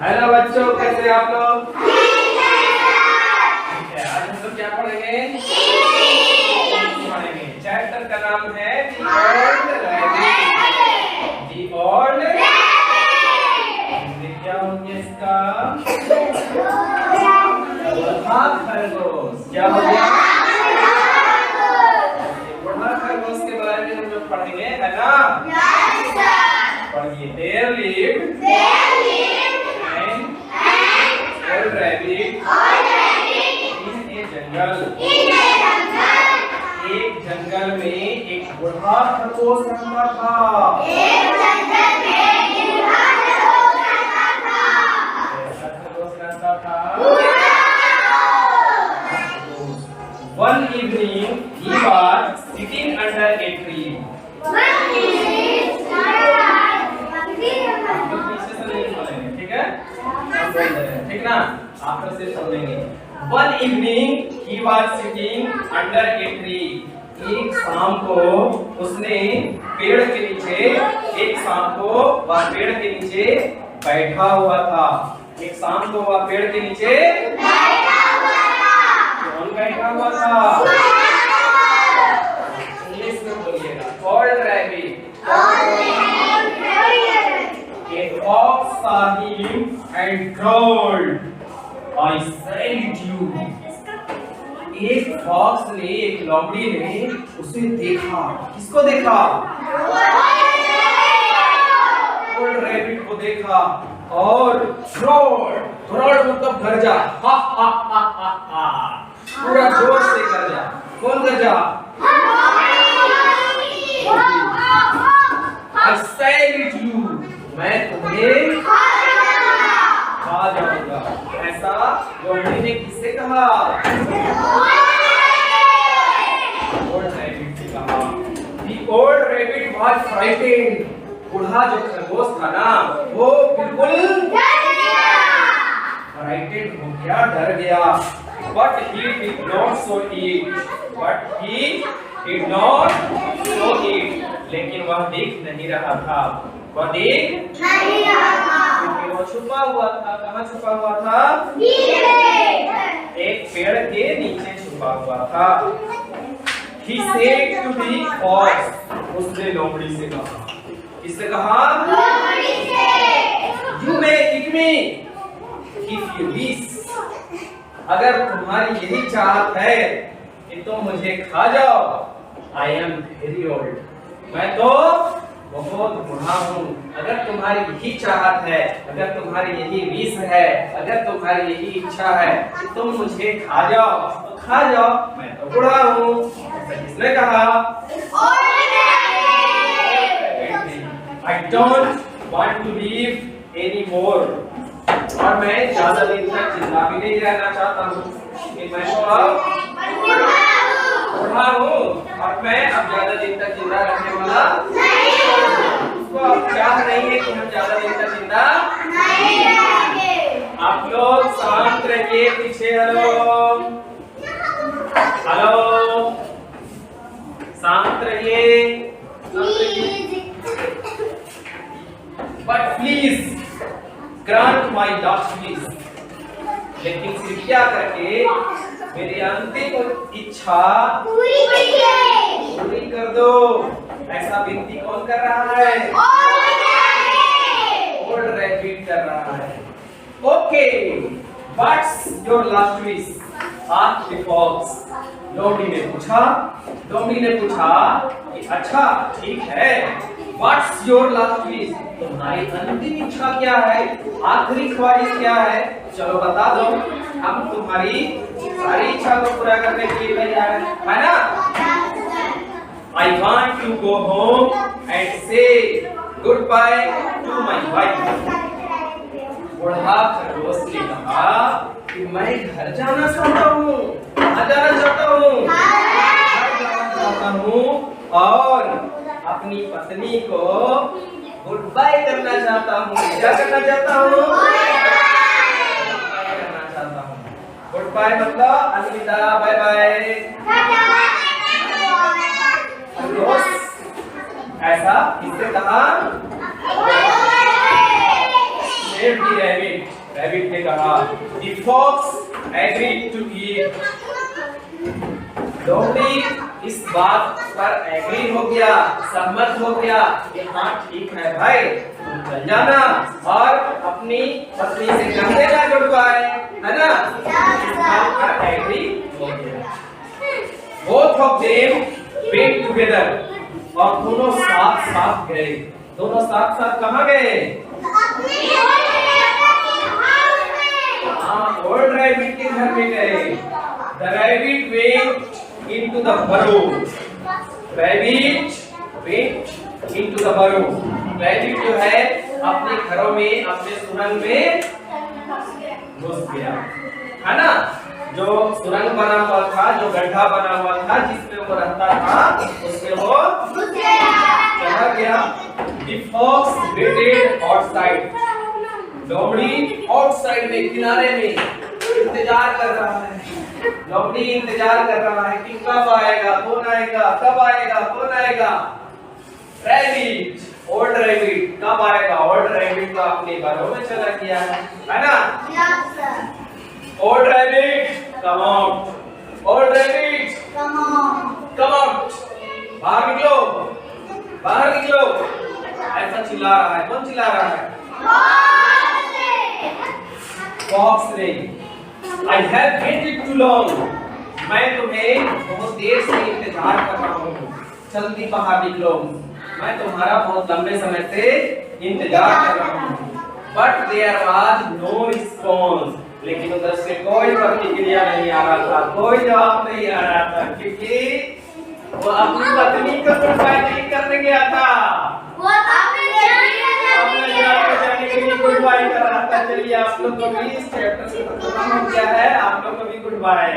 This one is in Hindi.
हेलो बच्चों, कैसे हैं आप लोग? आज हम लोग क्या पढ़ेंगे? चैप्टर का नाम है the old rabbit. The old rabbit क्या हो गया इसका? बूढ़ा खरगोश। क्या हो गया? बूढ़ा खरगोश के बारे में हम लोग पढ़ेंगे, है ना? पढ़िए। There lived an old rabbit in a jungle। एक जंगल में एक बूढ़ा खरगोश रहता था। ऐसा खरगोश रहता था। One evening he was sitting under a tree। ठीक है, ठीक ना? आप से समझेंगे। One evening he was sitting under a tree। एक शाम को उसने पेड़ के नीचे, एक शाम को वह पेड़ के नीचे बैठा हुआ था। एक शाम को वह पेड़ के नीचे बैठा हुआ था। कौन बैठा हुआ था? इंग्लिश में बोलिएगा। Old rabbit। A fox saw him and growled, I salute you। एक फॉक्स ने, एक लोमड़ी ने उसे देखा। किसको देखा? ओल्ड रैबिट को देखा और ग्रोल्ड मतलब गरजा। हा हा हा हा हा, पूरा जोर से गरजा। कौन गरजा? I salute you। मैं तुम्हें खा जाऊंगा। ऐसा लोमड़ी ने किससे कहा? ओल्ड रैबिट से कहा। The old rabbit was frightened। बूढ़ा जो खरगोश था ना, वो बिल्कुल फ्राइटेड हो गया, डर गया। But he did not show it। लेकिन वह देख नहीं रहा था। वह देख नहीं रहा था क्योंकि वो छुपा हुआ था। कहाँ छुपा हुआ था? एक पेड़ के नीचे छुपा हुआ था। He said to the fox। उसने लोमड़ी से कहा। किससे कहा? लोमड़ी से। You may eat me if you wish। अगर तुम्हारी यही चाहत है कि तुम मुझे खा जाओ। I am very old। मैं तो बहुत बूढ़ा हूँ। अगर तुम्हारी यही चाहत है, अगर तुम्हारी यही विश है, अगर तुम्हारी यही इच्छा है कि तुम मुझे खा जाओ तो खा जाओ। मैं तो बूढ़ा हूँ। किसने कहा? I don't want to live anymore। और मैं ज्यादा दिन तक जिंदा भी नहीं रहना चाहता हूँ। मैं तो अब बूढ़ा हूँ और मैं अब ज्यादा दिन तक जिंदा रहने वाला नहीं हूँ। उसको अब चाह नहीं है कि हम ज्यादा दिन तक जिंदा नहीं रहेंगे। आप लोग शांत रहिए। पीछे हेलो हेलो, शांत रहिए। But please grant my last wish। लेकिन कृपया करके मेरी अंतिम इच्छा पूरी कर दो। ऐसा विनती कौन कर रहा है? ओल्ड रैबिट कर रहा है। Okay, what's your last wish? Asked the fox. लोमड़ी ने पूछा कि अच्छा ठीक है, व्हाट्स योर लास्ट विश? तुम्हारी अंतिम इच्छा क्या है? आखिरी ख्वाहिश क्या है? चलो बता दो, हम तुम्हारी सारी इच्छा को पूरा करने के लिए तैयार हैं, है ना? I want to go home and say goodbye to my wife। बूढ़ा खरगोश ने कहा कि मैं घर जाना चाहता हूँ। कहाँ जाना चाहता हूँ? घर जाना चाहता हूँ और अपनी पत्नी को गुड बाय करना चाहता हूँ। क्या करना चाहता हूँ? करना चाहता हूँ। गुड बाय मतलब अलविदा, बाय बाय। ऐसा किससे कहा? Save the rabbit। कहा The fox agreed to eat. लोमड़ी इस बात पर एग्री हो गया, सहमत हो गया कि हाँ ठीक है भाई, तुम चल जाना और अपनी पत्नी से कंधे ना जुड़वाए, है ना? इस बात पर एग्री हो गया। Both of them went together. और दोनों साथ साथ गए। दोनों साथ साथ कहाँ गए? हाँ, ओल्ड रैबिट के घर में गए। The rabbit went into the burrow. Rabbit went into the burrow. Rabbit जो है अपने घरों में, अपने सुरंग में घुस गया, है ना? जो सुरंग बना हुआ था, जो गड्ढा बना हुआ था जिसमें वो रहता था, उसमें वो चला गया। The fox waited outside. लोमड़ी आउटसाइड में, किनारे में इंतजार कर रहा है। लोमड़ी इंतजार कर रहा है कि कब आएगा, कौन आएगा, कब आएगा, कौन आएगा? रैबिट, ओल्ड रैबिट कब आएगा? ओल्ड रैबिट तो अपने घरों में चला गया है ना? Old rabbit come out, old rabbit come out, बाहर निकलो, बाहर निकलो। ऐसा चिल्ला रहा है। कौन चिल्ला रहा है? फॉक्स ने। I have waited too long. मैं तुम्हें बहुत देर से इंतजार कर रहा हूँ, जल्दी बाहर निकलो। मैं तुम्हारा बहुत लंबे समय से इंतजार कर रहा हूँ। But there was no response. लेकिन उधर से कोई प्रतिक्रिया नहीं आ रहा था, कोई जवाब नहीं आ रहा था, क्योंकि वो अपनी पत्नी को गुडबाय नहीं करने गया था। वो अपने जाने के लिए गुडबाय कर रहा था। चलिए आप लोग को भी इस चैप्टर से खत्म हो गया है, आप लोग को भी गुडबाय।